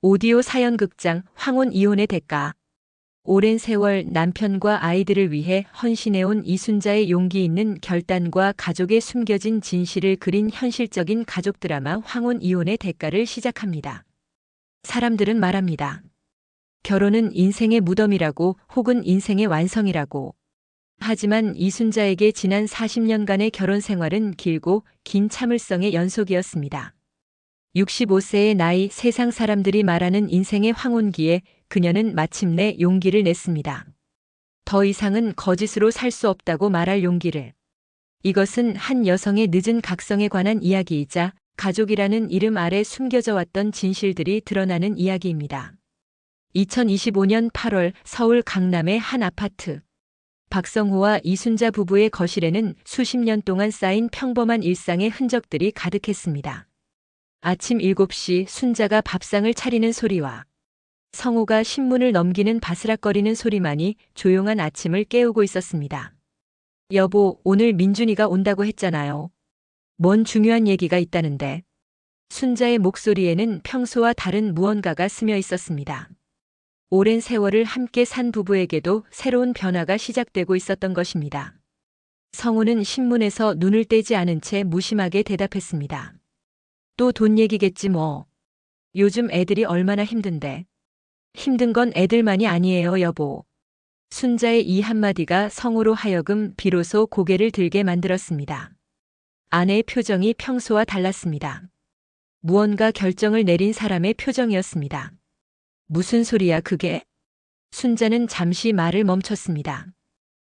오디오 사연극장 황혼 이혼의 대가. 오랜 세월 남편과 아이들을 위해 헌신해온 이순자의 용기 있는 결단과 가족의 숨겨진 진실을 그린 현실적인 가족 드라마 황혼 이혼의 대가를 시작합니다. 사람들은 말합니다. 결혼은 인생의 무덤이라고, 혹은 인생의 완성이라고. 하지만 이순자에게 지난 40년간의 결혼 생활은 길고 긴 참을성의 연속이었습니다. 65세의 나이, 세상 사람들이 말하는 인생의 황혼기에 그녀는 마침내 용기를 냈습니다. 더 이상은 거짓으로 살 수 없다고 말할 용기를. 이것은 한 여성의 늦은 각성에 관한 이야기이자 가족이라는 이름 아래 숨겨져 왔던 진실들이 드러나는 이야기입니다. 2025년 8월 서울 강남의 한 아파트. 박성호와 이순자 부부의 거실에는 수십 년 동안 쌓인 평범한 일상의 흔적들이 가득했습니다. 아침 7시 순자가 밥상을 차리는 소리와 성호가 신문을 넘기는 바스락거리는 소리만이 조용한 아침을 깨우고 있었습니다. 여보, 오늘 민준이가 온다고 했잖아요. 뭔 중요한 얘기가 있다는데. 순자의 목소리에는 평소와 다른 무언가가 스며 있었습니다. 오랜 세월을 함께 산 부부에게도 새로운 변화가 시작되고 있었던 것입니다. 성호는 신문에서 눈을 떼지 않은 채 무심하게 대답했습니다. 또 돈 얘기겠지 뭐. 요즘 애들이 얼마나 힘든데. 힘든 건 애들만이 아니에요, 여보. 순자의 이 한마디가 성호로 하여금 비로소 고개를 들게 만들었습니다. 아내의 표정이 평소와 달랐습니다. 무언가 결정을 내린 사람의 표정이었습니다. 무슨 소리야 그게? 순자는 잠시 말을 멈췄습니다.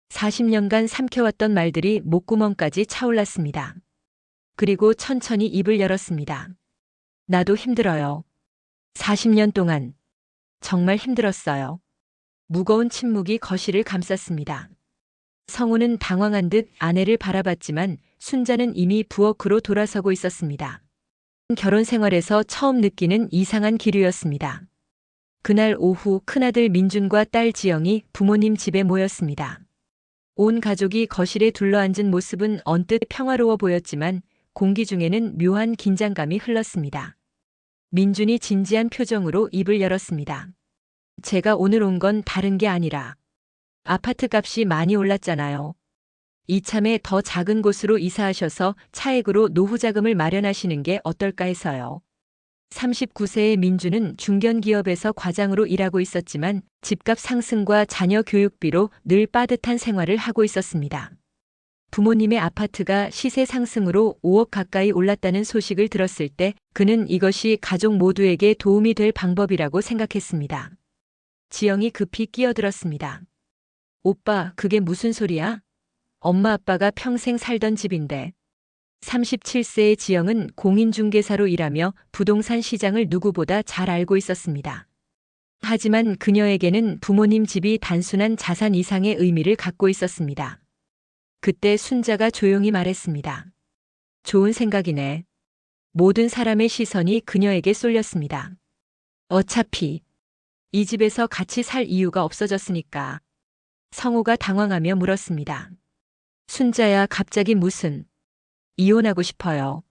40년간 삼켜왔던 말들이 목구멍까지 차올랐습니다. 그리고 천천히 입을 열었습니다. 나도 힘들어요. 40년 동안 정말 힘들었어요. 무거운 침묵이 거실을 감쌌습니다. 성우는 당황한 듯 아내를 바라봤지만 순자는 이미 부엌으로 돌아서고 있었습니다. 결혼 생활에서 처음 느끼는 이상한 기류였습니다. 그날 오후 큰아들 민준과 딸 지영이 부모님 집에 모였습니다. 온 가족이 거실에 둘러앉은 모습은 언뜻 평화로워 보였지만 공기 중에는 묘한 긴장감이 흘렀습니다. 민준이 진지한 표정으로 입을 열었습니다. 제가 오늘 온 건 다른 게 아니라 아파트 값이 많이 올랐잖아요. 이참에 더 작은 곳으로 이사하셔서 차액으로 노후 자금을 마련하시는 게 어떨까 해서요. 39세의 민준은 중견기업에서 과장으로 일하고 있었지만 집값 상승과 자녀 교육비로 늘 빠듯한 생활을 하고 있었습니다. 부모님의 아파트가 시세 상승으로 5억 가까이 올랐다는 소식을 들었을 때 그는 이것이 가족 모두에게 도움이 될 방법이라고 생각했습니다. 지영이 급히 끼어들었습니다. 오빠, 그게 무슨 소리야? 엄마 아빠가 평생 살던 집인데. 37세의 지영은 공인중개사로 일하며 부동산 시장을 누구보다 잘 알고 있었습니다. 하지만 그녀에게는 부모님 집이 단순한 자산 이상의 의미를 갖고 있었습니다. 그때 순자가 조용히 말했습니다. 좋은 생각이네. 모든 사람의 시선이 그녀에게 쏠렸습니다. 어차피 이 집에서 같이 살 이유가 없어졌으니까. 성호가 당황하며 물었습니다. 순자야, 갑자기 무슨. 이혼하고 싶어요.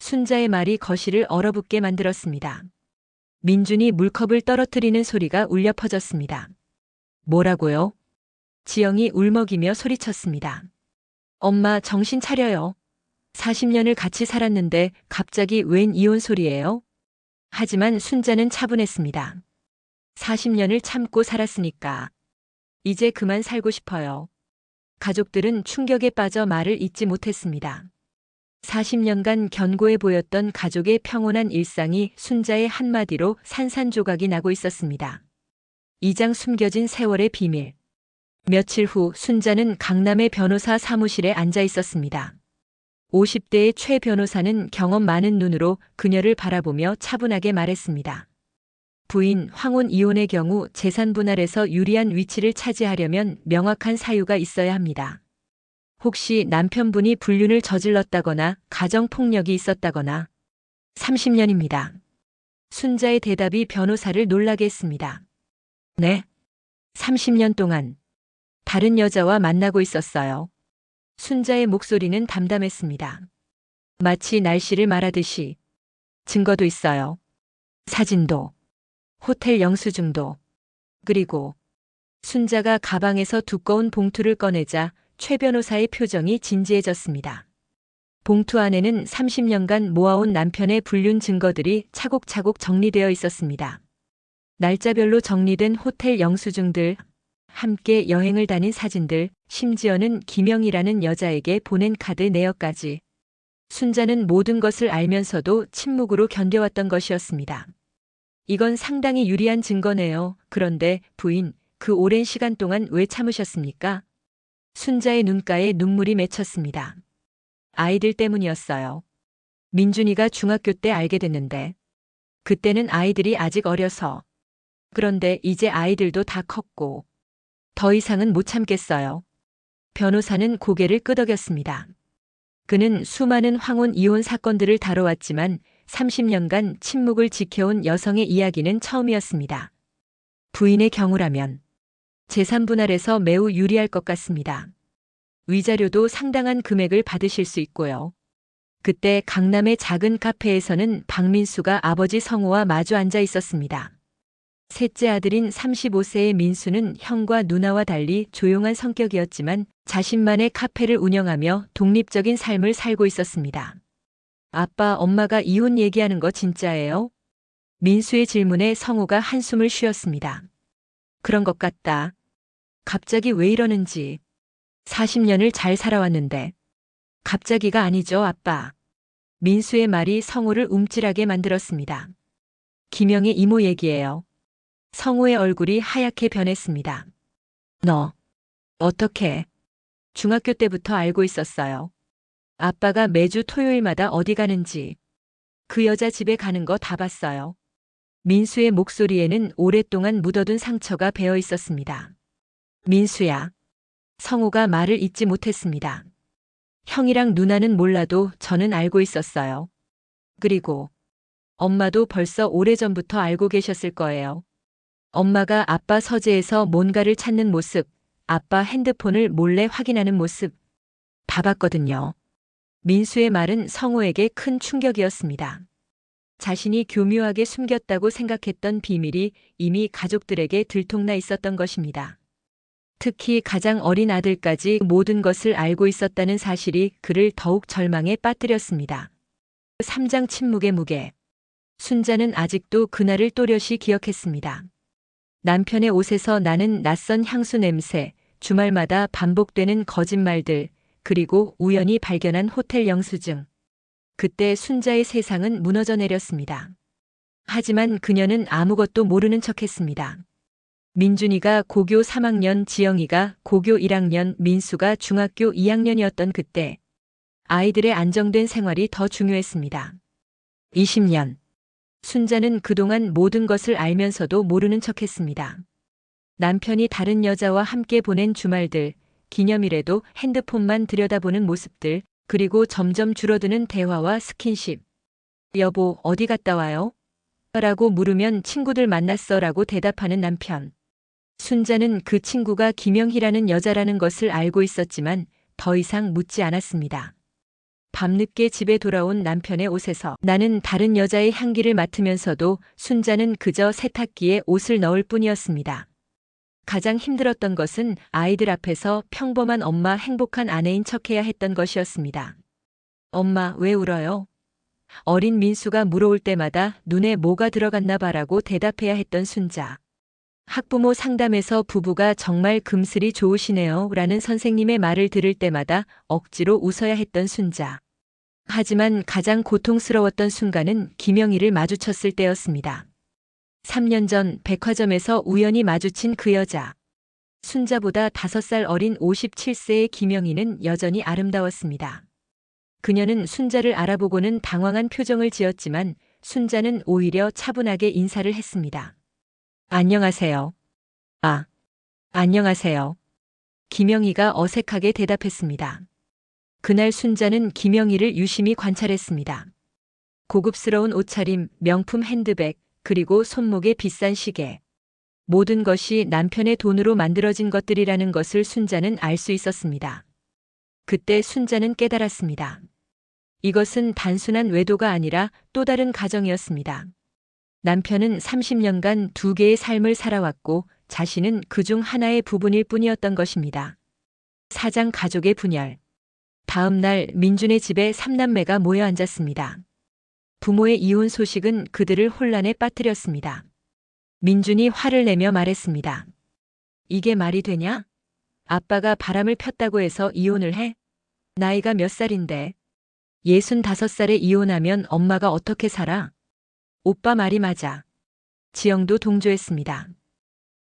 순자의 말이 거실을 얼어붙게 만들었습니다. 민준이 물컵을 떨어뜨리는 소리가 울려 퍼졌습니다. 뭐라고요? 지영이 울먹이며 소리쳤습니다. 엄마, 정신 차려요. 40년을 같이 살았는데 갑자기 웬 이혼 소리예요? 하지만 순자는 차분했습니다. 40년을 참고 살았으니까. 이제 그만 살고 싶어요. 가족들은 충격에 빠져 말을 잇지 못했습니다. 40년간 견고해 보였던 가족의 평온한 일상이 순자의 한마디로 산산조각이 나고 있었습니다. 이장 숨겨진 세월의 비밀. 며칠 후 순자는 강남의 변호사 사무실에 앉아 있었습니다. 50대의 최 변호사는 경험 많은 눈으로 그녀를 바라보며 차분하게 말했습니다. 부인, 황혼 이혼의 경우 재산 분할에서 유리한 위치를 차지하려면 명확한 사유가 있어야 합니다. 혹시 남편분이 불륜을 저질렀다거나 가정폭력이 있었다거나. 30년입니다. 순자의 대답이 변호사를 놀라게 했습니다. 네. 30년 동안 다른 여자와 만나고 있었어요. 순자의 목소리는 담담했습니다. 마치 날씨를 말하듯이. 증거도 있어요. 사진도. 호텔 영수증도. 그리고 순자가 가방에서 두꺼운 봉투를 꺼내자 최 변호사의 표정이 진지해졌습니다. 봉투 안에는 30년간 모아온 남편의 불륜 증거들이 차곡차곡 정리되어 있었습니다. 날짜별로 정리된 호텔 영수증들, 함께 여행을 다닌 사진들, 심지어는 김영이라는 여자에게 보낸 카드 내역까지. 순자는 모든 것을 알면서도 침묵으로 견뎌왔던 것이었습니다. 이건 상당히 유리한 증거네요. 그런데 부인, 그 오랜 시간 동안 왜 참으셨습니까? 순자의 눈가에 눈물이 맺혔습니다. 아이들 때문이었어요. 민준이가 중학교 때 알게 됐는데 그때는 아이들이 아직 어려서. 그런데 이제 아이들도 다 컸고 더 이상은 못 참겠어요. 변호사는 고개를 끄덕였습니다. 그는 수많은 황혼 이혼 사건들을 다뤄왔지만 30년간 침묵을 지켜온 여성의 이야기는 처음이었습니다. 부인의 경우라면 재산 분할에서 매우 유리할 것 같습니다. 위자료도 상당한 금액을 받으실 수 있고요. 그때 강남의 작은 카페에서는 박민수가 아버지 성우와 마주 앉아 있었습니다. 셋째 아들인 35세의 민수는 형과 누나와 달리 조용한 성격이었지만 자신만의 카페를 운영하며 독립적인 삶을 살고 있었습니다. 아빠, 엄마가 이혼 얘기하는 거 진짜예요? 민수의 질문에 성우가 한숨을 쉬었습니다. 그런 것 같다. 갑자기 왜 이러는지. 40년을 잘 살아왔는데. 갑자기가 아니죠, 아빠. 민수의 말이 성우를 움찔하게 만들었습니다. 김영의 이모 얘기예요. 성우의 얼굴이 하얗게 변했습니다. 너, 어떻게? 중학교 때부터 알고 있었어요. 아빠가 매주 토요일마다 어디 가는지. 그 여자 집에 가는 거 다 봤어요. 민수의 목소리에는 오랫동안 묻어둔 상처가 배어 있었습니다. 민수야. 성우가 말을 잇지 못했습니다. 형이랑 누나는 몰라도 저는 알고 있었어요. 그리고 엄마도 벌써 오래전부터 알고 계셨을 거예요. 엄마가 아빠 서재에서 뭔가를 찾는 모습, 아빠 핸드폰을 몰래 확인하는 모습 다 봤거든요. 민수의 말은 성우에게 큰 충격이었습니다. 자신이 교묘하게 숨겼다고 생각했던 비밀이 이미 가족들에게 들통나 있었던 것입니다. 특히 가장 어린 아들까지 모든 것을 알고 있었다는 사실이 그를 더욱 절망에 빠뜨렸습니다. 3장 침묵의 무게. 순자는 아직도 그날을 또렷이 기억했습니다. 남편의 옷에서 나는 낯선 향수 냄새, 주말마다 반복되는 거짓말들, 그리고 우연히 발견한 호텔 영수증. 그때 순자의 세상은 무너져 내렸습니다. 하지만 그녀는 아무것도 모르는 척했습니다. 민준이가 고교 3학년, 지영이가 고교 1학년, 민수가 중학교 2학년이었던 그때 아이들의 안정된 생활이 더 중요했습니다. 20년. 순자는 그동안 모든 것을 알면서도 모르는 척했습니다. 남편이 다른 여자와 함께 보낸 주말들, 기념일에도 핸드폰만 들여다보는 모습들, 그리고 점점 줄어드는 대화와 스킨십. 여보, 어디 갔다 와요? 라고 물으면 친구들 만났어 라고 대답하는 남편. 순자는 그 친구가 김영희라는 여자라는 것을 알고 있었지만 더 이상 묻지 않았습니다. 밤늦게 집에 돌아온 남편의 옷에서 나는 다른 여자의 향기를 맡으면서도 순자는 그저 세탁기에 옷을 넣을 뿐이었습니다. 가장 힘들었던 것은 아이들 앞에서 평범한 엄마, 행복한 아내인 척해야 했던 것이었습니다. 엄마, 왜 울어요? 어린 민수가 물어올 때마다 눈에 뭐가 들어갔나 봐라고 대답해야 했던 순자. 학부모 상담에서 부부가 정말 금슬이 좋으시네요 라는 선생님의 말을 들을 때마다 억지로 웃어야 했던 순자. 하지만 가장 고통스러웠던 순간은 김영희를 마주쳤을 때였습니다. 3년 전 백화점에서 우연히 마주친 그 여자. 순자보다 5살 어린 57세의 김영희는 여전히 아름다웠습니다. 그녀는 순자를 알아보고는 당황한 표정을 지었지만 순자는 오히려 차분하게 인사를 했습니다. 안녕하세요. 아, 안녕하세요. 김영희가 어색하게 대답했습니다. 그날 순자는 김영희를 유심히 관찰했습니다. 고급스러운 옷차림, 명품 핸드백, 그리고 손목에 비싼 시계. 모든 것이 남편의 돈으로 만들어진 것들이라는 것을 순자는 알 수 있었습니다. 그때 순자는 깨달았습니다. 이것은 단순한 외도가 아니라 또 다른 가정이었습니다. 남편은 30년간 두 개의 삶을 살아왔고 자신은 그중 하나의 부분일 뿐이었던 것입니다. 사장 가족의 분열. 다음 날 민준의 집에 삼남매가 모여 앉았습니다. 부모의 이혼 소식은 그들을 혼란에 빠뜨렸습니다. 민준이 화를 내며 말했습니다. 이게 말이 되냐? 아빠가 바람을 폈다고 해서 이혼을 해? 나이가 몇 살인데? 65살에 이혼하면 엄마가 어떻게 살아? 오빠 말이 맞아. 지영도 동조했습니다.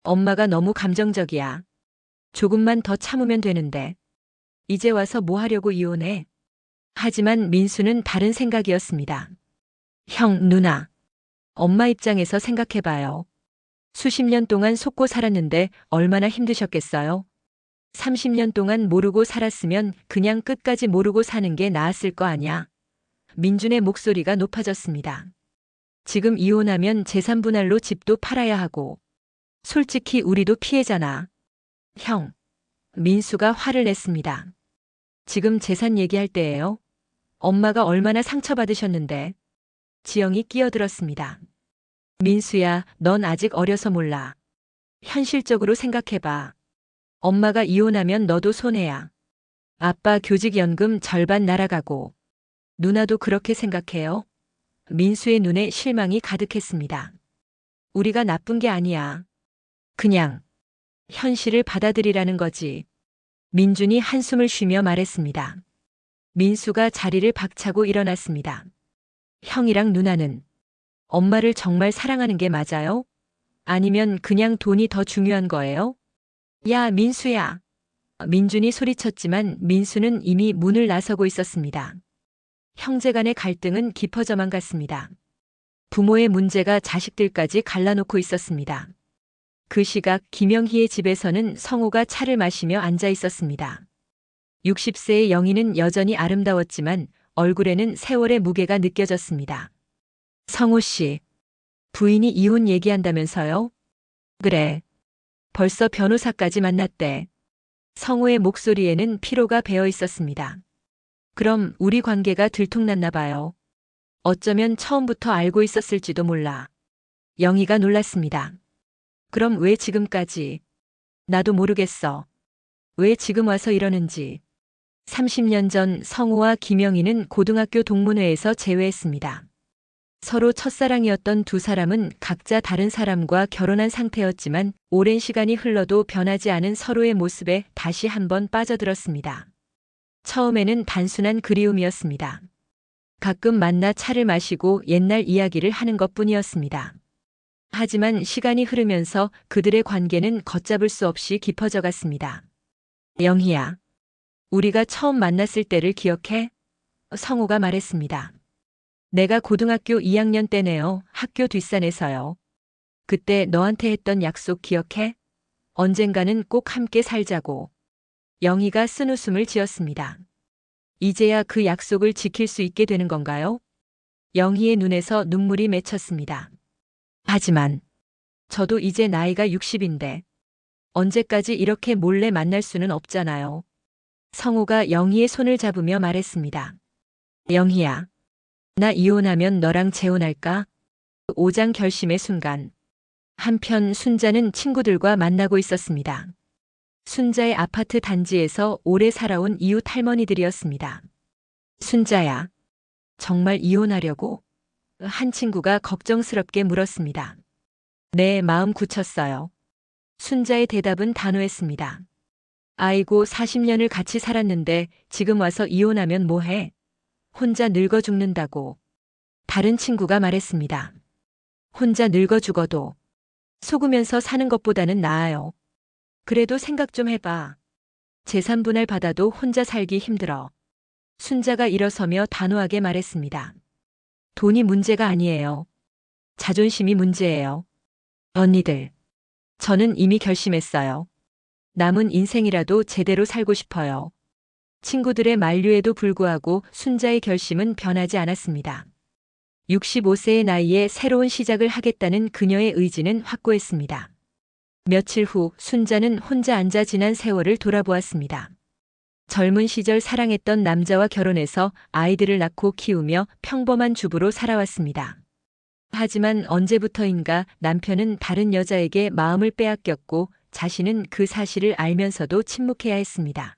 엄마가 너무 감정적이야. 조금만 더 참으면 되는데. 이제 와서 뭐 하려고 이혼해? 하지만 민수는 다른 생각이었습니다. 형, 누나. 엄마 입장에서 생각해봐요. 수십 년 동안 속고 살았는데 얼마나 힘드셨겠어요? 30년 동안 모르고 살았으면 그냥 끝까지 모르고 사는 게 나았을 거 아냐? 민준의 목소리가 높아졌습니다. 지금 이혼하면 재산 분할로 집도 팔아야 하고. 솔직히 우리도 피해잖아. 형. 민수가 화를 냈습니다. 지금 재산 얘기할 때예요? 엄마가 얼마나 상처받으셨는데. 지영이 끼어들었습니다. 민수야, 넌 아직 어려서 몰라. 현실적으로 생각해봐. 엄마가 이혼하면 너도 손해야. 아빠 교직연금 절반 날아가고. 누나도 그렇게 생각해요? 민수의 눈에 실망이 가득했습니다. 우리가 나쁜 게 아니야. 그냥 현실을 받아들이라는 거지. 민준이 한숨을 쉬며 말했습니다. 민수가 자리를 박차고 일어났습니다. 형이랑 누나는 엄마를 정말 사랑하는 게 맞아요? 아니면 그냥 돈이 더 중요한 거예요? 야, 민수야. 민준이 소리쳤지만 민수는 이미 문을 나서고 있었습니다. 형제 간의 갈등은 깊어져만 갔습니다. 부모의 문제가 자식들까지 갈라놓고 있었습니다. 그 시각 김영희의 집에서는 성우가 차를 마시며 앉아 있었습니다. 60세의 영희는 여전히 아름다웠지만 얼굴에는 세월의 무게가 느껴졌습니다. 성우 씨, 부인이 이혼 얘기한다면서요? 그래. 벌써 변호사까지 만났대. 성우의 목소리에는 피로가 배어 있었습니다. 그럼 우리 관계가 들통났나 봐요. 어쩌면 처음부터 알고 있었을지도 몰라. 영희가 놀랐습니다. 그럼 왜 지금까지? 나도 모르겠어. 왜 지금 와서 이러는지. 30년 전 성우와 김영희는 고등학교 동문회에서 재회했습니다. 서로 첫사랑이었던 두 사람은 각자 다른 사람과 결혼한 상태였지만 오랜 시간이 흘러도 변하지 않은 서로의 모습에 다시 한번 빠져들었습니다. 처음에는 단순한 그리움이었습니다. 가끔 만나 차를 마시고 옛날 이야기를 하는 것뿐이었습니다. 하지만 시간이 흐르면서 그들의 관계는 걷잡을 수 없이 깊어져 갔습니다. 영희야, 우리가 처음 만났을 때를 기억해? 성우가 말했습니다. 내가 고등학교 2학년 때네요. 학교 뒷산에서요. 그때 너한테 했던 약속 기억해? 언젠가는 꼭 함께 살자고. 영희가 쓴웃음을 지었습니다. 이제야 그 약속을 지킬 수 있게 되는 건가요? 영희의 눈에서 눈물이 맺혔습니다. 하지만 저도 이제 나이가 60인데 언제까지 이렇게 몰래 만날 수는 없잖아요. 성우가 영희의 손을 잡으며 말했습니다. 영희야, 나 이혼하면 너랑 재혼할까? 오장 결심의 순간. 한편 순자는 친구들과 만나고 있었습니다. 순자의 아파트 단지에서 오래 살아온 이웃 할머니들이었습니다. 순자야, 정말 이혼하려고? 한 친구가 걱정스럽게 물었습니다. 네, 마음 굳혔어요. 순자의 대답은 단호했습니다. 아이고, 40년을 같이 살았는데 지금 와서 이혼하면 뭐해? 혼자 늙어 죽는다고. 다른 친구가 말했습니다. 혼자 늙어 죽어도 속으면서 사는 것보다는 나아요. 그래도 생각 좀 해봐. 재산 분할 받아도 혼자 살기 힘들어. 순자가 일어서며 단호하게 말했습니다. 돈이 문제가 아니에요. 자존심이 문제예요. 언니들, 저는 이미 결심했어요. 남은 인생이라도 제대로 살고 싶어요. 친구들의 만류에도 불구하고 순자의 결심은 변하지 않았습니다. 65세의 나이에 새로운 시작을 하겠다는 그녀의 의지는 확고했습니다. 며칠 후 순자는 혼자 앉아 지난 세월을 돌아보았습니다. 젊은 시절 사랑했던 남자와 결혼해서 아이들을 낳고 키우며 평범한 주부로 살아왔습니다. 하지만 언제부터인가 남편은 다른 여자에게 마음을 빼앗겼고 자신은 그 사실을 알면서도 침묵해야 했습니다.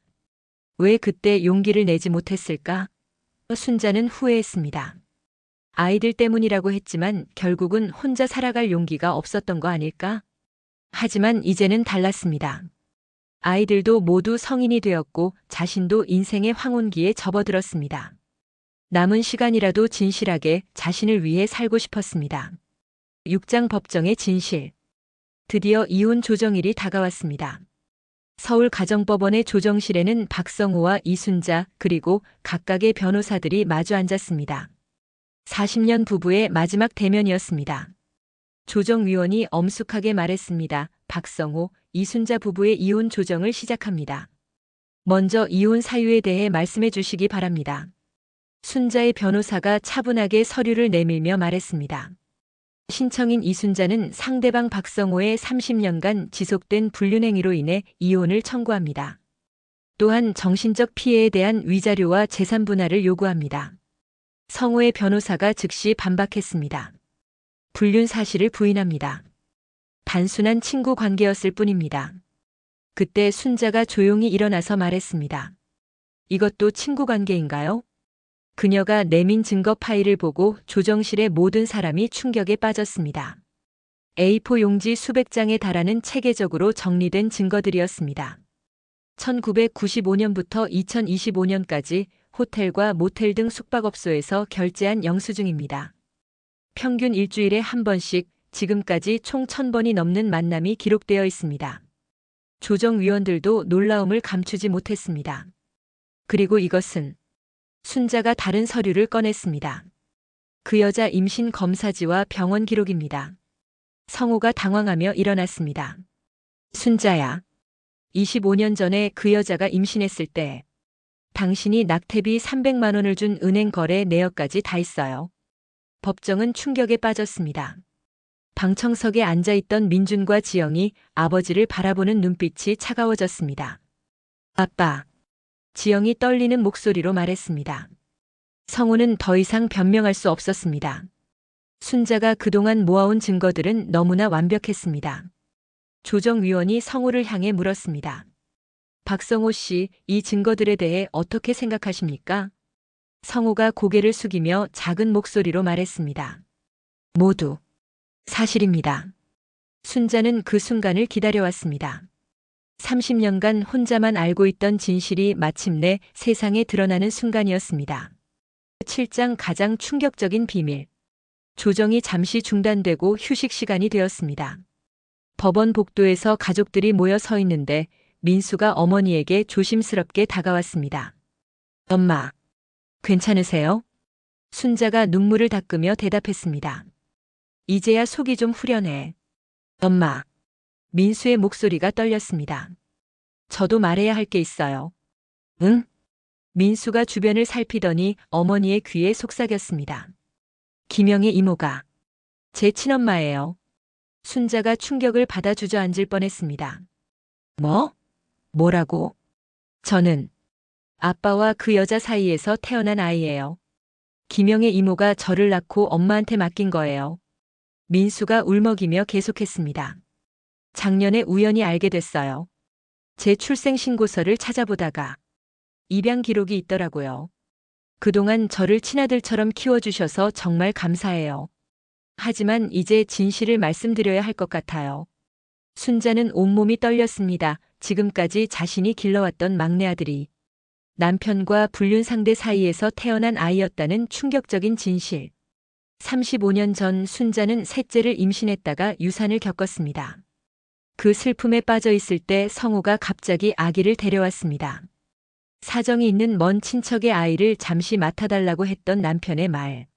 왜 그때 용기를 내지 못했을까? 순자는 후회했습니다. 아이들 때문이라고 했지만 결국은 혼자 살아갈 용기가 없었던 거 아닐까? 하지만 이제는 달랐습니다. 아이들도 모두 성인이 되었고 자신도 인생의 황혼기에 접어들었습니다. 남은 시간이라도 진실하게 자신을 위해 살고 싶었습니다. 육장 법정의 진실. 드디어 이혼 조정일이 다가왔습니다. 서울 가정법원의 조정실에는 박성호와 이순자 그리고 각각의 변호사들이 마주 앉았습니다. 40년 부부의 마지막 대면이었습니다. 조정위원이 엄숙하게 말했습니다. 박성호, 이순자 부부의 이혼 조정을 시작합니다. 먼저 이혼 사유에 대해 말씀해 주시기 바랍니다. 순자의 변호사가 차분하게 서류를 내밀며 말했습니다. 신청인 이순자는 상대방 박성호의 30년간 지속된 불륜행위로 인해 이혼을 청구합니다. 또한 정신적 피해에 대한 위자료와 재산 분할을 요구합니다. 성호의 변호사가 즉시 반박했습니다. 불륜 사실을 부인합니다. 단순한 친구 관계였을 뿐입니다. 그때 순자가 조용히 일어나서 말했습니다. 이것도 친구 관계인가요? 그녀가 내민 증거 파일을 보고 조정실의 모든 사람이 충격에 빠졌습니다. A4 용지 수백 장에 달하는 체계적으로 정리된 증거들이었습니다. 1995년부터 2025년까지 호텔과 모텔 등 숙박업소에서 결제한 영수증입니다. 평균 일주일에 한 번씩 지금까지 총 1000번이 넘는 만남이 기록되어 있습니다. 조정위원들도 놀라움을 감추지 못했습니다. 그리고 이것은 순자가 다른 서류를 꺼냈습니다. 그 여자 임신 검사지와 병원 기록입니다. 성호가 당황하며 일어났습니다. 순자야. 25년 전에 그 여자가 임신했을 때 당신이 낙태비 300만 원을 준 은행 거래 내역까지 다 있어요. 법정은 충격에 빠졌습니다. 방청석에 앉아있던 민준과 지영이 아버지를 바라보는 눈빛이 차가워졌습니다. 아빠. 지영이 떨리는 목소리로 말했습니다. 성호는 더 이상 변명할 수 없었습니다. 순자가 그동안 모아온 증거들은 너무나 완벽했습니다. 조정위원이 성호를 향해 물었습니다. 박성호 씨, 이 증거들에 대해 어떻게 생각하십니까? 성호가 고개를 숙이며 작은 목소리로 말했습니다. 모두 사실입니다. 순자는 그 순간을 기다려왔습니다. 30년간 혼자만 알고 있던 진실이 마침내 세상에 드러나는 순간이었습니다. 7장 가장 충격적인 비밀. 조정이 잠시 중단되고 휴식 시간이 되었습니다. 법원 복도에서 가족들이 모여 서 있는데 민수가 어머니에게 조심스럽게 다가왔습니다. 엄마, 괜찮으세요? 순자가 눈물을 닦으며 대답했습니다. 이제야 속이 좀 후련해. 엄마. 민수의 목소리가 떨렸습니다. 저도 말해야 할 게 있어요. 응? 민수가 주변을 살피더니 어머니의 귀에 속삭였습니다. 김영의 이모가 제 친엄마예요. 순자가 충격을 받아 주저앉을 뻔했습니다. 뭐? 뭐라고? 저는 아빠와 그 여자 사이에서 태어난 아이예요. 김영의 이모가 저를 낳고 엄마한테 맡긴 거예요. 민수가 울먹이며 계속했습니다. 작년에 우연히 알게 됐어요. 제 출생신고서를 찾아보다가 입양 기록이 있더라고요. 그동안 저를 친아들처럼 키워주셔서 정말 감사해요. 하지만 이제 진실을 말씀드려야 할 것 같아요. 순자는 온몸이 떨렸습니다. 지금까지 자신이 길러왔던 막내 아들이 남편과 불륜 상대 사이에서 태어난 아이였다는 충격적인 진실. 35년 전 순자는 셋째를 임신했다가 유산을 겪었습니다. 그 슬픔에 빠져 있을 때 성호가 갑자기 아기를 데려왔습니다. 사정이 있는 먼 친척의 아이를 잠시 맡아달라고 했던 남편의 말.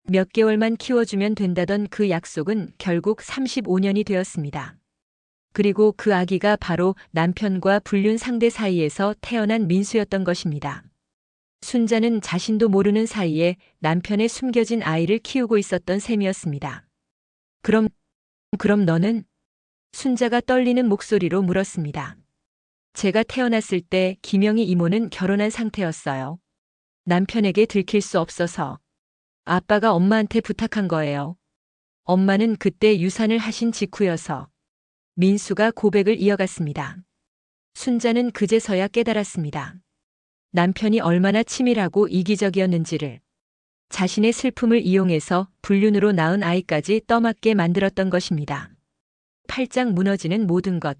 몇 개월만 키워주면 된다던 그 약속은 결국 35년이 되었습니다. 그리고 그 아기가 바로 남편과 불륜 상대 사이에서 태어난 민수였던 것입니다. 순자는 자신도 모르는 사이에 남편의 숨겨진 아이를 키우고 있었던 셈이었습니다. 그럼 너는? 순자가 떨리는 목소리로 물었습니다. 제가 태어났을 때 김영희 이모는 결혼한 상태였어요. 남편에게 들킬 수 없어서 아빠가 엄마한테 부탁한 거예요. 엄마는 그때 유산을 하신 직후여서 민수가 고백을 이어갔습니다. 순자는 그제서야 깨달았습니다. 남편이 얼마나 치밀하고 이기적이었는지를. 자신의 슬픔을 이용해서 불륜으로 낳은 아이까지 떠맡게 만들었던 것입니다. 팔짱 무너지는 모든 것.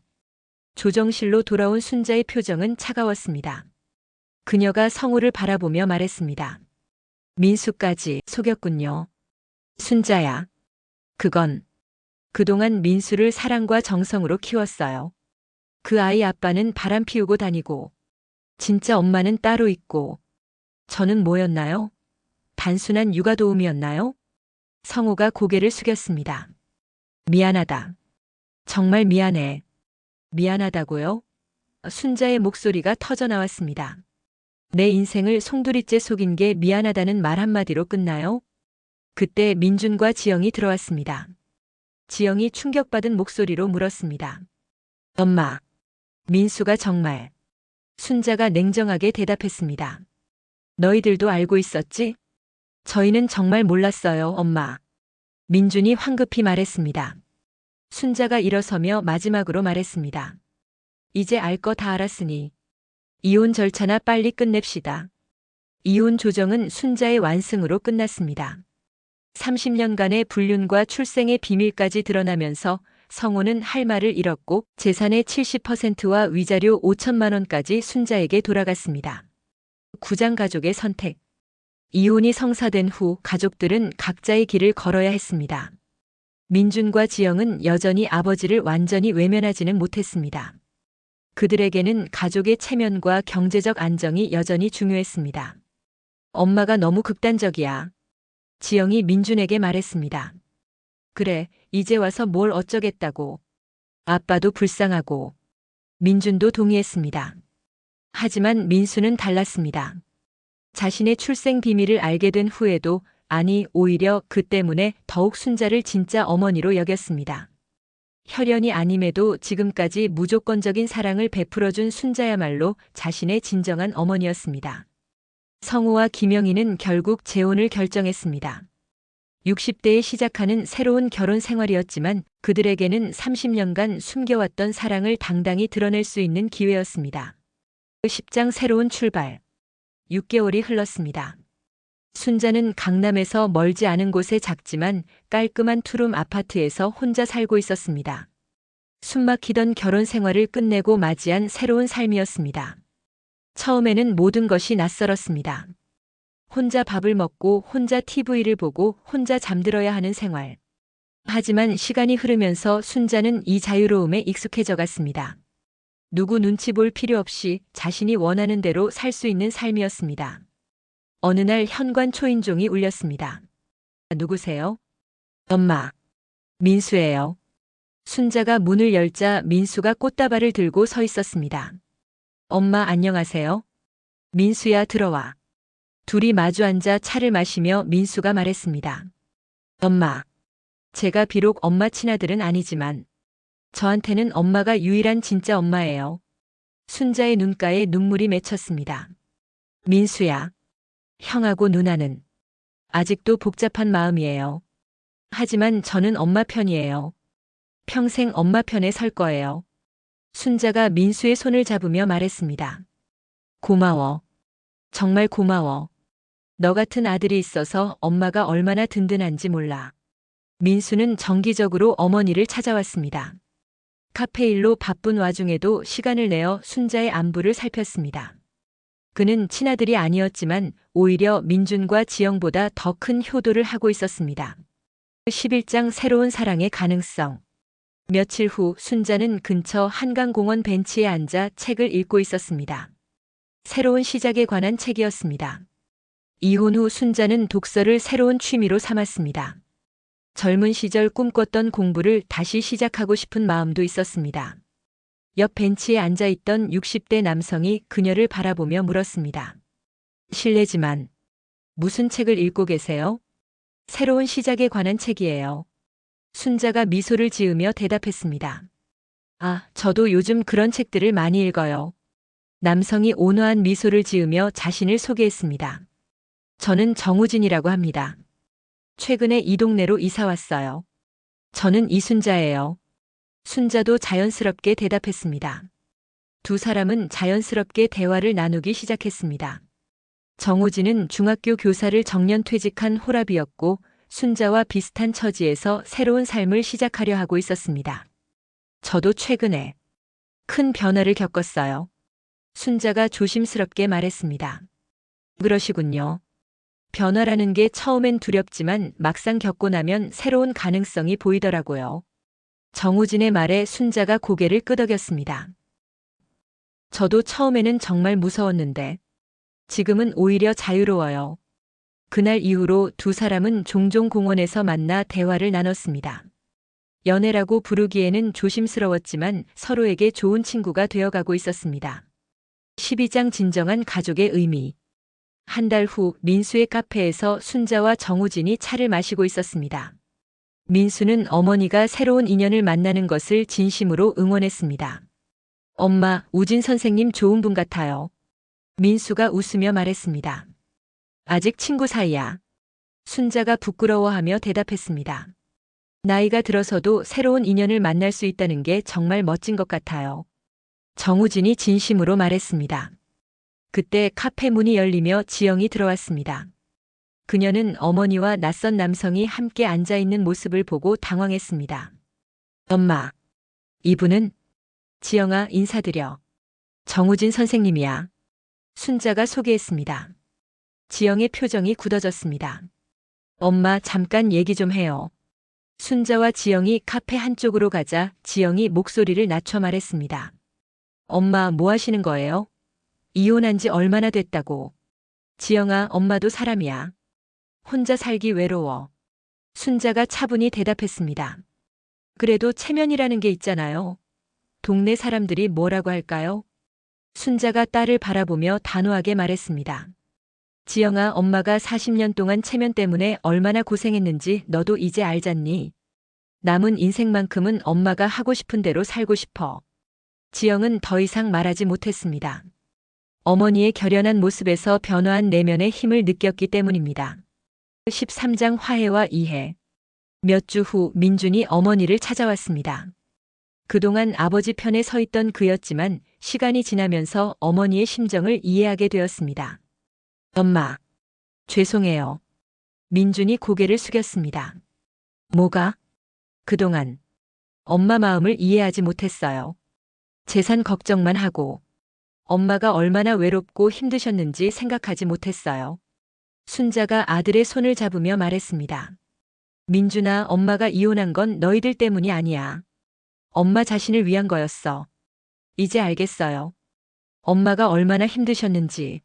조정실로 돌아온 순자의 표정은 차가웠습니다. 그녀가 성우를 바라보며 말했습니다. 민수까지 속였군요. 순자야. 그건 그동안 민수를 사랑과 정성으로 키웠어요. 그 아이 아빠는 바람 피우고 다니고 진짜 엄마는 따로 있고 저는 뭐였나요? 단순한 육아 도우미였나요? 성우가 고개를 숙였습니다. 미안하다. 정말 미안해. 미안하다고요? 순자의 목소리가 터져나왔습니다. 내 인생을 송두리째 속인 게 미안하다는 말 한마디로 끝나요? 그때 민준과 지영이 들어왔습니다. 지영이 충격받은 목소리로 물었습니다. 엄마, 민수가 정말. 순자가 냉정하게 대답했습니다. 너희들도 알고 있었지? 저희는 정말 몰랐어요, 엄마. 민준이 황급히 말했습니다. 순자가 일어서며 마지막으로 말했습니다. 이제 알 거 다 알았으니 이혼 절차나 빨리 끝냅시다. 이혼 조정은 순자의 완승으로 끝났습니다. 30년간의 불륜과 출생의 비밀까지 드러나면서 성우는 할 말을 잃었고 재산의 70%와 위자료 5천만 원까지 순자에게 돌아갔습니다. 구장 가족의 선택. 이혼이 성사된 후 가족들은 각자의 길을 걸어야 했습니다. 민준과 지영은 여전히 아버지를 완전히 외면하지는 못했습니다. 그들에게는 가족의 체면과 경제적 안정이 여전히 중요했습니다. 엄마가 너무 극단적이야. 지영이 민준에게 말했습니다. 그래, 이제 와서 뭘 어쩌겠다고. 아빠도 불쌍하고. 민준도 동의했습니다. 하지만 민수는 달랐습니다. 자신의 출생 비밀을 알게 된 후에도 아니 오히려 그 때문에 더욱 순자를 진짜 어머니로 여겼습니다. 혈연이 아님에도 지금까지 무조건적인 사랑을 베풀어준 순자야말로 자신의 진정한 어머니였습니다. 성우와 김영희는 결국 재혼을 결정했습니다. 60대에 시작하는 새로운 결혼 생활이었지만 그들에게는 30년간 숨겨왔던 사랑을 당당히 드러낼 수 있는 기회였습니다. 10장 새로운 출발. 6개월이 흘렀습니다. 순자는 강남에서 멀지 않은 곳의 작지만 깔끔한 투룸 아파트에서 혼자 살고 있었습니다. 숨막히던 결혼 생활을 끝내고 맞이한 새로운 삶이었습니다. 처음에는 모든 것이 낯설었습니다. 혼자 밥을 먹고 혼자 TV를 보고 혼자 잠들어야 하는 생활. 하지만 시간이 흐르면서 순자는 이 자유로움에 익숙해져 갔습니다. 누구 눈치 볼 필요 없이 자신이 원하는 대로 살 수 있는 삶이었습니다. 어느 날 현관 초인종이 울렸습니다. 누구세요? 엄마. 민수예요. 순자가 문을 열자 민수가 꽃다발을 들고 서 있었습니다. 엄마 안녕하세요. 민수야 들어와. 둘이 마주 앉아 차를 마시며 민수가 말했습니다. 엄마. 제가 비록 엄마 친아들은 아니지만 저한테는 엄마가 유일한 진짜 엄마예요. 순자의 눈가에 눈물이 맺혔습니다. 민수야. 형하고 누나는 아직도 복잡한 마음이에요. 하지만 저는 엄마 편이에요. 평생 엄마 편에 설 거예요. 순자가 민수의 손을 잡으며 말했습니다. 고마워. 정말 고마워. 너 같은 아들이 있어서 엄마가 얼마나 든든한지 몰라. 민수는 정기적으로 어머니를 찾아왔습니다. 카페 일로 바쁜 와중에도 시간을 내어 순자의 안부를 살폈습니다. 그는 친아들이 아니었지만 오히려 민준과 지영보다 더 큰 효도를 하고 있었습니다. 11장 새로운 사랑의 가능성. 며칠 후 순자는 근처 한강공원 벤치에 앉아 책을 읽고 있었습니다. 새로운 시작에 관한 책이었습니다. 이혼 후 순자는 독서를 새로운 취미로 삼았습니다. 젊은 시절 꿈꿨던 공부를 다시 시작하고 싶은 마음도 있었습니다. 옆 벤치에 앉아있던 60대 남성이 그녀를 바라보며 물었습니다. 실례지만 무슨 책을 읽고 계세요? 새로운 시작에 관한 책이에요. 순자가 미소를 지으며 대답했습니다. 아, 저도 요즘 그런 책들을 많이 읽어요. 남성이 온화한 미소를 지으며 자신을 소개했습니다. 저는 정우진이라고 합니다. 최근에 이 동네로 이사 왔어요. 저는 이순자예요. 순자도 자연스럽게 대답했습니다. 두 사람은 자연스럽게 대화를 나누기 시작했습니다. 정우진은 중학교 교사를 정년 퇴직한 호랍이었고 순자와 비슷한 처지에서 새로운 삶을 시작하려 하고 있었습니다. 저도 최근에 큰 변화를 겪었어요. 순자가 조심스럽게 말했습니다. 그러시군요. 변화라는 게 처음엔 두렵지만 막상 겪고 나면 새로운 가능성이 보이더라고요. 정우진의 말에 순자가 고개를 끄덕였습니다. 저도 처음에는 정말 무서웠는데 지금은 오히려 자유로워요. 그날 이후로 두 사람은 종종 공원에서 만나 대화를 나눴습니다. 연애라고 부르기에는 조심스러웠지만 서로에게 좋은 친구가 되어가고 있었습니다. 12장 진정한 가족의 의미. 한 달 후 민수의 카페에서 순자와 정우진이 차를 마시고 있었습니다. 민수는 어머니가 새로운 인연을 만나는 것을 진심으로 응원했습니다. 엄마, 우진 선생님 좋은 분 같아요. 민수가 웃으며 말했습니다. 아직 친구 사이야. 순자가 부끄러워하며 대답했습니다. 나이가 들어서도 새로운 인연을 만날 수 있다는 게 정말 멋진 것 같아요. 정우진이 진심으로 말했습니다. 그때 카페 문이 열리며 지영이 들어왔습니다. 그녀는 어머니와 낯선 남성이 함께 앉아 있는 모습을 보고 당황했습니다. 엄마, 이분은? 지영아, 인사드려. 정우진 선생님이야. 순자가 소개했습니다. 지영의 표정이 굳어졌습니다. 엄마, 잠깐 얘기 좀 해요. 순자와 지영이 카페 한쪽으로 가자 지영이 목소리를 낮춰 말했습니다. 엄마, 뭐 하시는 거예요? 이혼한 지 얼마나 됐다고. 지영아, 엄마도 사람이야. 혼자 살기 외로워. 순자가 차분히 대답했습니다. 그래도 체면이라는 게 있잖아요. 동네 사람들이 뭐라고 할까요? 순자가 딸을 바라보며 단호하게 말했습니다. 지영아, 엄마가 40년 동안 체면 때문에 얼마나 고생했는지 너도 이제 알잖니? 남은 인생만큼은 엄마가 하고 싶은 대로 살고 싶어. 지영은 더 이상 말하지 못했습니다. 어머니의 결연한 모습에서 변화한 내면의 힘을 느꼈기 때문입니다. 13장 화해와 이해. 몇 주 후 민준이 어머니를 찾아왔습니다. 그동안 아버지 편에 서 있던 그였지만 시간이 지나면서 어머니의 심정을 이해하게 되었습니다. 엄마, 죄송해요. 민준이 고개를 숙였습니다. 뭐가? 그동안 엄마 마음을 이해하지 못했어요. 재산 걱정만 하고 엄마가 얼마나 외롭고 힘드셨는지 생각하지 못했어요. 순자가 아들의 손을 잡으며 말했습니다. 민준아, 엄마가 이혼한 건 너희들 때문이 아니야. 엄마 자신을 위한 거였어. 이제 알겠어요. 엄마가 얼마나 힘드셨는지.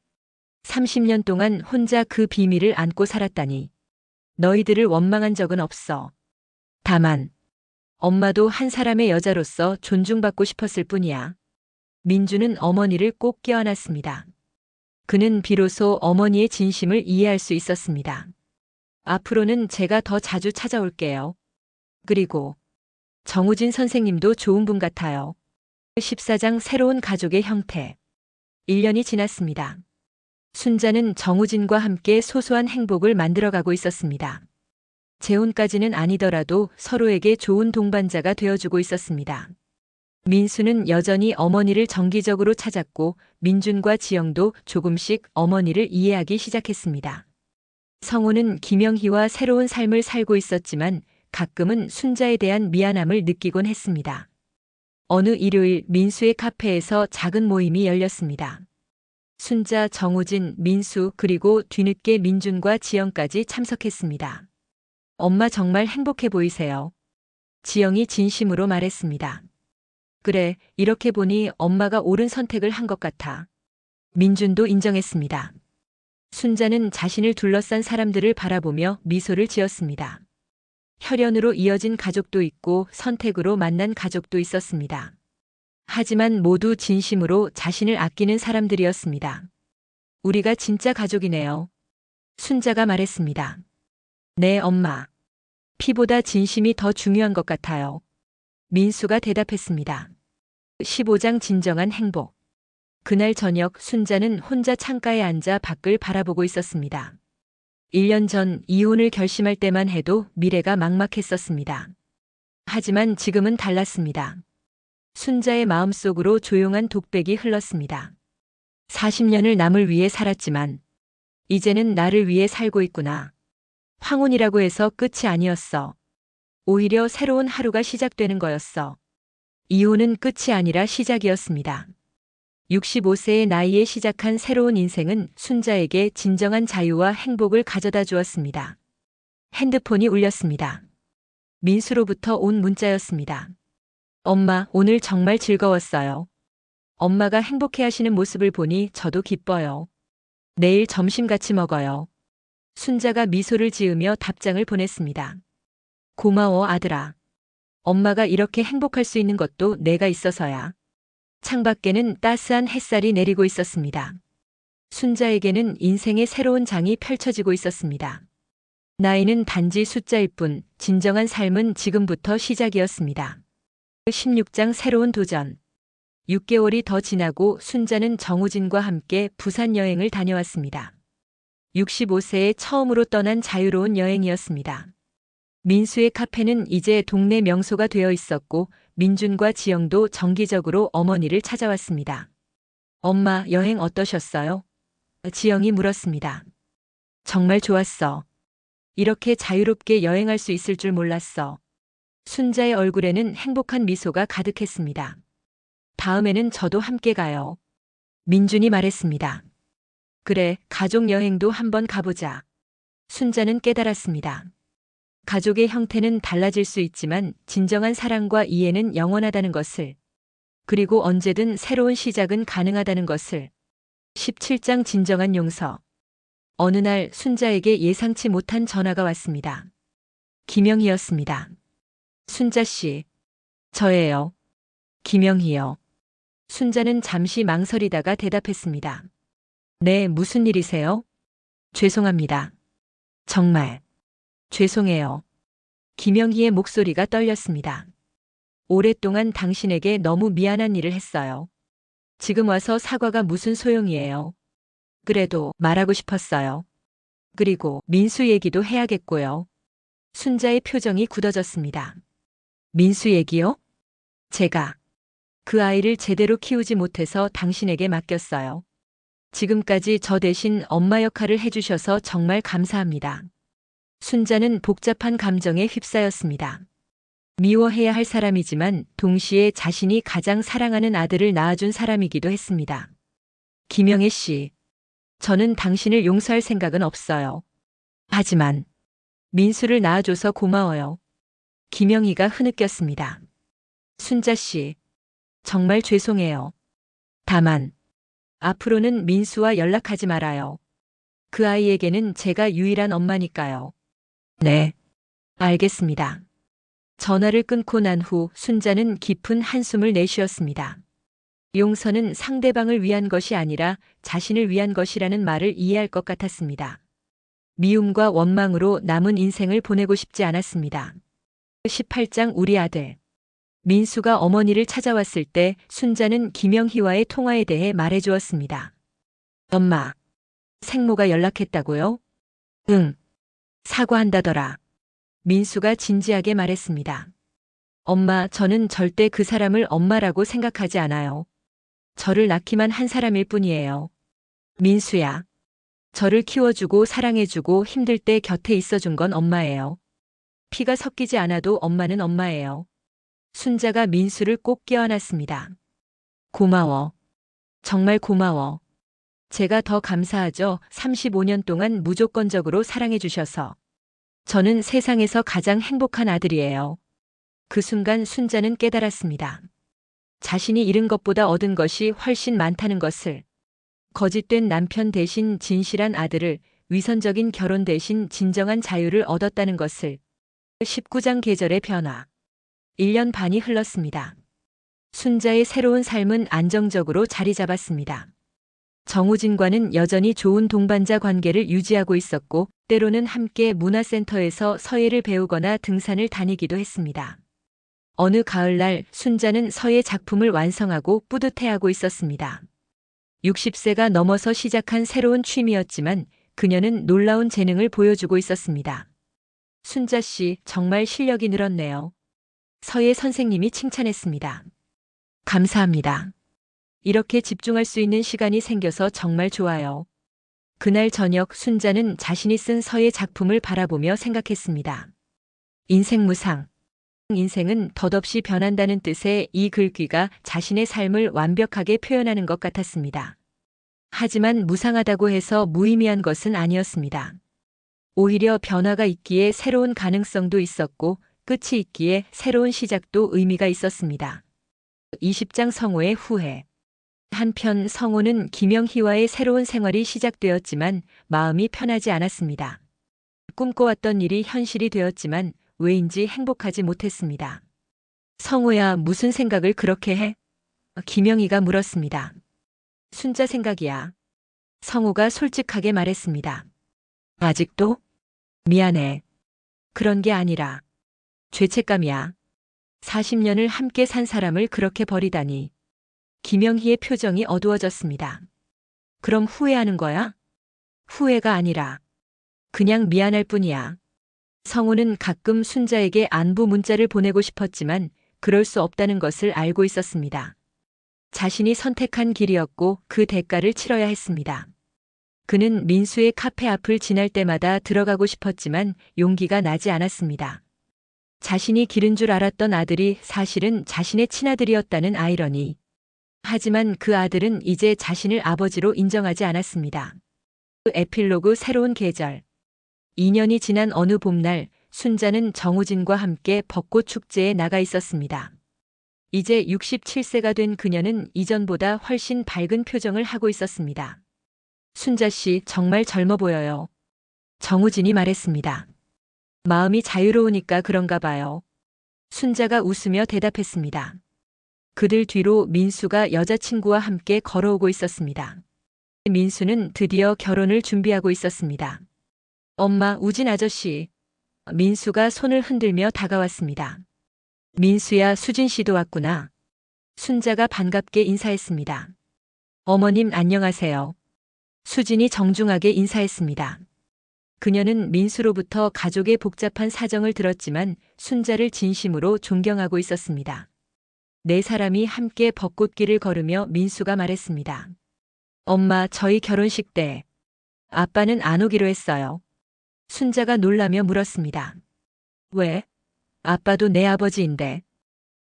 30년 동안 혼자 그 비밀을 안고 살았다니. 너희들을 원망한 적은 없어. 다만 엄마도 한 사람의 여자로서 존중받고 싶었을 뿐이야. 민주는 어머니를 꼭 껴안았습니다. 그는 비로소 어머니의 진심을 이해할 수 있었습니다. 앞으로는 제가 더 자주 찾아올게요. 그리고 정우진 선생님도 좋은 분 같아요. 14장 새로운 가족의 형태. 1년이 지났습니다. 순자는 정우진과 함께 소소한 행복을 만들어가고 있었습니다. 재혼까지는 아니더라도 서로에게 좋은 동반자가 되어주고 있었습니다. 민수는 여전히 어머니를 정기적으로 찾았고 민준과 지영도 조금씩 어머니를 이해하기 시작했습니다. 성우는 김영희와 새로운 삶을 살고 있었지만 가끔은 순자에 대한 미안함을 느끼곤 했습니다. 어느 일요일 민수의 카페에서 작은 모임이 열렸습니다. 순자, 정우진, 민수 그리고 뒤늦게 민준과 지영까지 참석했습니다. 엄마 정말 행복해 보이세요. 지영이 진심으로 말했습니다. 그래, 이렇게 보니 엄마가 옳은 선택을 한 것 같아. 민준도 인정했습니다. 순자는 자신을 둘러싼 사람들을 바라보며 미소를 지었습니다. 혈연으로 이어진 가족도 있고 선택으로 만난 가족도 있었습니다. 하지만 모두 진심으로 자신을 아끼는 사람들이었습니다. 우리가 진짜 가족이네요. 순자가 말했습니다. 네, 엄마. 피보다 진심이 더 중요한 것 같아요. 민수가 대답했습니다. 15장 진정한 행복. 그날 저녁 순자는 혼자 창가에 앉아 밖을 바라보고 있었습니다. 1년 전 이혼을 결심할 때만 해도 미래가 막막했었습니다. 하지만 지금은 달랐습니다. 순자의 마음속으로 조용한 독백이 흘렀습니다. 40년을 남을 위해 살았지만 이제는 나를 위해 살고 있구나. 황혼이라고 해서 끝이 아니었어. 오히려 새로운 하루가 시작되는 거였어. 이혼은 끝이 아니라 시작이었습니다. 65세의 나이에 시작한 새로운 인생은 순자에게 진정한 자유와 행복을 가져다 주었습니다. 핸드폰이 울렸습니다. 민수로부터 온 문자였습니다. 엄마, 오늘 정말 즐거웠어요. 엄마가 행복해 하시는 모습을 보니 저도 기뻐요. 내일 점심 같이 먹어요. 순자가 미소를 지으며 답장을 보냈습니다. 고마워, 아들아. 엄마가 이렇게 행복할 수 있는 것도 내가 있어서야. 창밖에는 따스한 햇살이 내리고 있었습니다. 순자에게는 인생의 새로운 장이 펼쳐지고 있었습니다. 나이는 단지 숫자일 뿐 진정한 삶은 지금부터 시작이었습니다. 16장 새로운 도전. 6개월이 더 지나고 순자는 정우진과 함께 부산 여행을 다녀왔습니다. 65세에 처음으로 떠난 자유로운 여행이었습니다. 민수의 카페는 이제 동네 명소가 되어 있었고 민준과 지영도 정기적으로 어머니를 찾아왔습니다. 엄마, 여행 어떠셨어요? 지영이 물었습니다. 정말 좋았어. 이렇게 자유롭게 여행할 수 있을 줄 몰랐어. 순자의 얼굴에는 행복한 미소가 가득했습니다. 다음에는 저도 함께 가요. 민준이 말했습니다. 그래, 가족 여행도 한번 가보자. 순자는 깨달았습니다. 가족의 형태는 달라질 수 있지만 진정한 사랑과 이해는 영원하다는 것을, 그리고 언제든 새로운 시작은 가능하다는 것을. 17장 진정한 용서. 어느 날 순자에게 예상치 못한 전화가 왔습니다. 김영희였습니다. 순자 씨. 저예요. 김영희요. 순자는 잠시 망설이다가 대답했습니다. 네, 무슨 일이세요? 죄송합니다. 정말. 죄송해요. 김영희의 목소리가 떨렸습니다. 오랫동안 당신에게 너무 미안한 일을 했어요. 지금 와서 사과가 무슨 소용이에요. 그래도 말하고 싶었어요. 그리고 민수 얘기도 해야겠고요. 순자의 표정이 굳어졌습니다. 민수 얘기요? 제가 그 아이를 제대로 키우지 못해서 당신에게 맡겼어요. 지금까지 저 대신 엄마 역할을 해주셔서 정말 감사합니다. 순자는 복잡한 감정에 휩싸였습니다. 미워해야 할 사람이지만 동시에 자신이 가장 사랑하는 아들을 낳아준 사람이기도 했습니다. 김영애 씨, 저는 당신을 용서할 생각은 없어요. 하지만 민수를 낳아줘서 고마워요. 김영희가 흐느꼈습니다. 순자 씨, 정말 죄송해요. 다만 앞으로는 민수와 연락하지 말아요. 그 아이에게는 제가 유일한 엄마니까요. 네, 알겠습니다. 전화를 끊고 난 후 순자는 깊은 한숨을 내쉬었습니다. 용서는 상대방을 위한 것이 아니라 자신을 위한 것이라는 말을 이해할 것 같았습니다. 미움과 원망으로 남은 인생을 보내고 싶지 않았습니다. 18장 우리 아들. 민수가 어머니를 찾아왔을 때 순자는 김영희와의 통화에 대해 말해주었습니다. 엄마, 생모가 연락했다고요? 응. 사과한다더라. 민수가 진지하게 말했습니다. 엄마, 저는 절대 그 사람을 엄마라고 생각하지 않아요. 저를 낳기만 한 사람일 뿐이에요. 민수야. 저를 키워주고 사랑해주고 힘들 때 곁에 있어준 건 엄마예요. 피가 섞이지 않아도 엄마는 엄마예요. 순자가 민수를 꼭 껴안았습니다. 고마워. 정말 고마워. 제가 더 감사하죠. 35년 동안 무조건적으로 사랑해주셔서. 저는 세상에서 가장 행복한 아들이에요. 그 순간 순자는 깨달았습니다. 자신이 잃은 것보다 얻은 것이 훨씬 많다는 것을. 거짓된 남편 대신 진실한 아들을, 위선적인 결혼 대신 진정한 자유를 얻었다는 것을. 19장 계절의 변화. 1년 반이 흘렀습니다. 순자의 새로운 삶은 안정적으로 자리 잡았습니다. 정우진과는 여전히 좋은 동반자 관계를 유지하고 있었고 때로는 함께 문화센터에서 서예를 배우거나 등산을 다니기도 했습니다. 어느 가을날 순자는 서예 작품을 완성하고 뿌듯해하고 있었습니다. 60세가 넘어서 시작한 새로운 취미였지만 그녀는 놀라운 재능을 보여주고 있었습니다. 순자 씨, 정말 실력이 늘었네요. 서예 선생님이 칭찬했습니다. 감사합니다. 이렇게 집중할 수 있는 시간이 생겨서 정말 좋아요. 그날 저녁 순자는 자신이 쓴 서예 작품을 바라보며 생각했습니다. 인생무상. 인생은 덧없이 변한다는 뜻의 이 글귀가 자신의 삶을 완벽하게 표현하는 것 같았습니다. 하지만 무상하다고 해서 무의미한 것은 아니었습니다. 오히려 변화가 있기에 새로운 가능성도 있었고 끝이 있기에 새로운 시작도 의미가 있었습니다. 20장 성호의 후회. 한편 성호는 김영희와의 새로운 생활이 시작되었지만 마음이 편하지 않았습니다. 꿈꿔왔던 일이 현실이 되었지만 왜인지 행복하지 못했습니다. 성호야, 무슨 생각을 그렇게 해? 김영희가 물었습니다. 순자 생각이야. 성호가 솔직하게 말했습니다. 아직도? 미안해. 그런 게 아니라 죄책감이야. 40년을 함께 산 사람을 그렇게 버리다니. 김영희의 표정이 어두워졌습니다. 그럼 후회하는 거야? 후회가 아니라 그냥 미안할 뿐이야. 성우는 가끔 순자에게 안부 문자를 보내고 싶었지만 그럴 수 없다는 것을 알고 있었습니다. 자신이 선택한 길이었고 그 대가를 치러야 했습니다. 그는 민수의 카페 앞을 지날 때마다 들어가고 싶었지만 용기가 나지 않았습니다. 자신이 기른 줄 알았던 아들이 사실은 자신의 친아들이었다는 아이러니. 하지만 그 아들은 이제 자신을 아버지로 인정하지 않았습니다. 에필로그 새로운 계절. 2년이 지난 어느 봄날 순자는 정우진과 함께 벚꽃 축제에 나가 있었습니다. 이제 67세가 된 그녀는 이전보다 훨씬 밝은 표정을 하고 있었습니다. 순자 씨 정말 젊어 보여요. 정우진이 말했습니다. 마음이 자유로우니까 그런가 봐요. 순자가 웃으며 대답했습니다. 그들 뒤로 민수가 여자친구와 함께 걸어오고 있었습니다. 민수는 드디어 결혼을 준비하고 있었습니다. 엄마, 우진 아저씨. 민수가 손을 흔들며 다가왔습니다. 민수야, 수진 씨도 왔구나. 순자가 반갑게 인사했습니다. 어머님 안녕하세요. 수진이 정중하게 인사했습니다. 그녀는 민수로부터 가족의 복잡한 사정을 들었지만 순자를 진심으로 존경하고 있었습니다. 네 사람이 함께 벚꽃길을 걸으며 민수가 말했습니다. 엄마, 저희 결혼식 때 아빠는 안 오기로 했어요. 순자가 놀라며 물었습니다. 왜? 아빠도 내 아버지인데.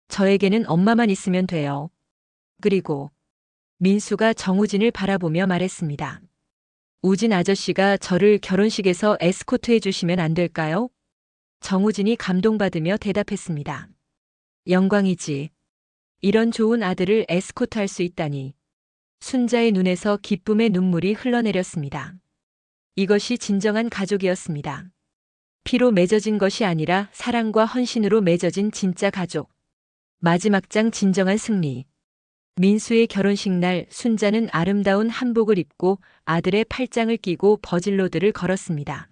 저에게는 엄마만 있으면 돼요. 그리고 민수가 정우진을 바라보며 말했습니다. 우진 아저씨가 저를 결혼식에서 에스코트 해주시면 안 될까요? 정우진이 감동받으며 대답했습니다. 영광이지. 이런 좋은 아들을 에스코트 할 수 있다니. 순자의 눈에서 기쁨의 눈물이 흘러내렸습니다. 이것이 진정한 가족이었습니다. 피로 맺어진 것이 아니라 사랑과 헌신으로 맺어진 진짜 가족. 마지막 장 진정한 승리. 민수의 결혼식 날 순자는 아름다운 한복을 입고 아들의 팔짱을 끼고 버질로드를 걸었습니다.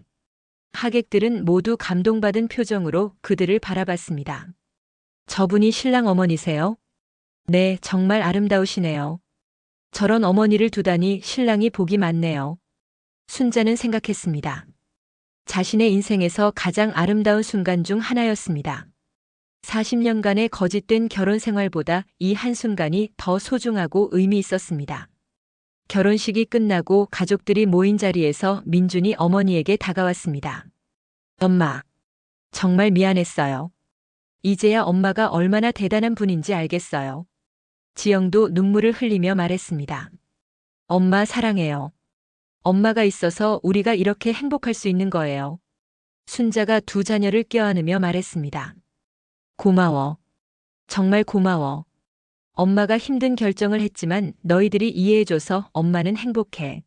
하객들은 모두 감동받은 표정으로 그들을 바라봤습니다. 저분이 신랑 어머니세요? 네, 정말 아름다우시네요. 저런 어머니를 두다니 신랑이 복이 많네요. 순자는 생각했습니다. 자신의 인생에서 가장 아름다운 순간 중 하나였습니다. 40년간의 거짓된 결혼 생활보다 이 한순간이 더 소중하고 의미 있었습니다. 결혼식이 끝나고 가족들이 모인 자리에서 민준이 어머니에게 다가왔습니다. 엄마, 정말 미안했어요. 이제야 엄마가 얼마나 대단한 분인지 알겠어요. 지영도 눈물을 흘리며 말했습니다. 엄마 사랑해요. 엄마가 있어서 우리가 이렇게 행복할 수 있는 거예요. 순자가 두 자녀를 껴안으며 말했습니다. 고마워. 정말 고마워. 엄마가 힘든 결정을 했지만 너희들이 이해해줘서 엄마는 행복해.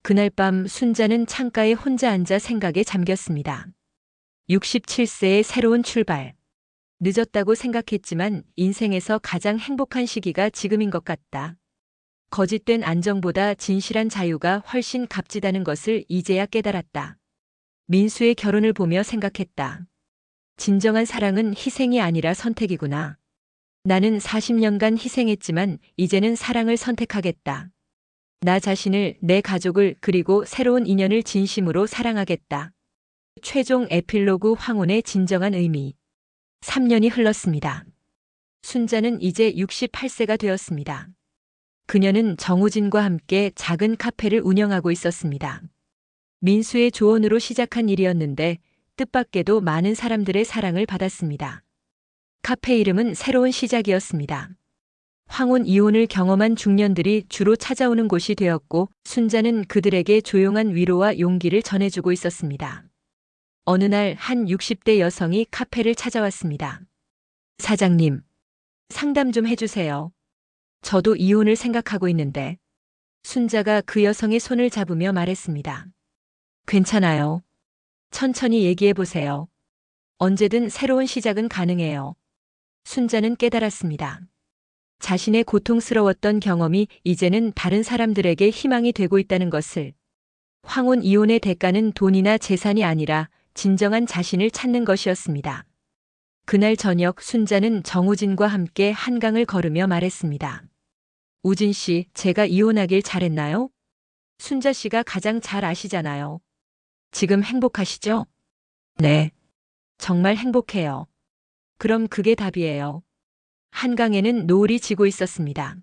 그날 밤 순자는 창가에 혼자 앉아 생각에 잠겼습니다. 67세의 새로운 출발. 늦었다고 생각했지만 인생에서 가장 행복한 시기가 지금인 것 같다. 거짓된 안정보다 진실한 자유가 훨씬 값지다는 것을 이제야 깨달았다. 민수의 결혼을 보며 생각했다. 진정한 사랑은 희생이 아니라 선택이구나. 나는 40년간 희생했지만 이제는 사랑을 선택하겠다. 나 자신을, 내 가족을, 그리고 새로운 인연을 진심으로 사랑하겠다. 최종 에필로그 황혼의 진정한 의미. 3년이 흘렀습니다. 순자는 이제 68세가 되었습니다. 그녀는 정우진과 함께 작은 카페를 운영하고 있었습니다. 민수의 조언으로 시작한 일이었는데 뜻밖에도 많은 사람들의 사랑을 받았습니다. 카페 이름은 새로운 시작이었습니다. 황혼 이혼을 경험한 중년들이 주로 찾아오는 곳이 되었고 순자는 그들에게 조용한 위로와 용기를 전해주고 있었습니다. 어느 날 한 60대 여성이 카페를 찾아왔습니다. 사장님, 상담 좀 해주세요. 저도 이혼을 생각하고 있는데. 순자가 그 여성의 손을 잡으며 말했습니다. 괜찮아요. 천천히 얘기해 보세요. 언제든 새로운 시작은 가능해요. 순자는 깨달았습니다. 자신의 고통스러웠던 경험이 이제는 다른 사람들에게 희망이 되고 있다는 것을. 황혼 이혼의 대가는 돈이나 재산이 아니라 진정한 자신을 찾는 것이었습니다. 그날 저녁 순자는 정우진과 함께 한강을 걸으며 말했습니다. 우진 씨, 제가 이혼하길 잘했나요? 순자 씨가 가장 잘 아시잖아요. 지금 행복하시죠? 네. 정말 행복해요. 그럼 그게 답이에요. 한강에는 노을이 지고 있었습니다.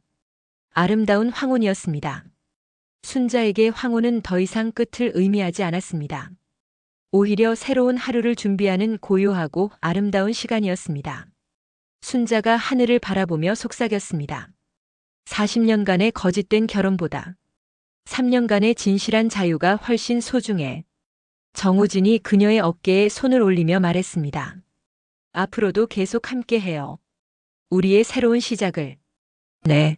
아름다운 황혼이었습니다. 순자에게 황혼은 더 이상 끝을 의미하지 않았습니다. 오히려 새로운 하루를 준비하는 고요하고 아름다운 시간이었습니다. 순자가 하늘을 바라보며 속삭였습니다. 40년간의 거짓된 결혼보다 3년간의 진실한 자유가 훨씬 소중해. 정우진이 그녀의 어깨에 손을 올리며 말했습니다. 앞으로도 계속 함께해요. 우리의 새로운 시작을. 네.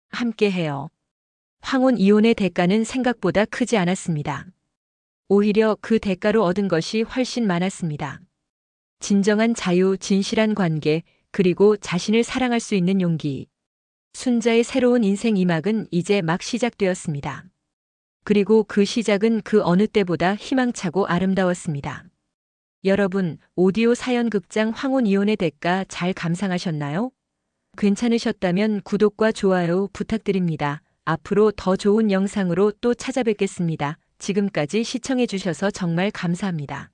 함께해요. 황혼 이혼의 대가는 생각보다 크지 않았습니다. 오히려 그 대가로 얻은 것이 훨씬 많았습니다. 진정한 자유, 진실한 관계, 그리고 자신을 사랑할 수 있는 용기. 순자의 새로운 인생 2막은 이제 막 시작되었습니다. 그리고 그 시작은 그 어느 때보다 희망차고 아름다웠습니다. 여러분, 오디오 사연 극장 황혼 이혼의 대가 잘 감상하셨나요? 괜찮으셨다면 구독과 좋아요 부탁드립니다. 앞으로 더 좋은 영상으로 또 찾아뵙겠습니다. 지금까지 시청해주셔서 정말 감사합니다.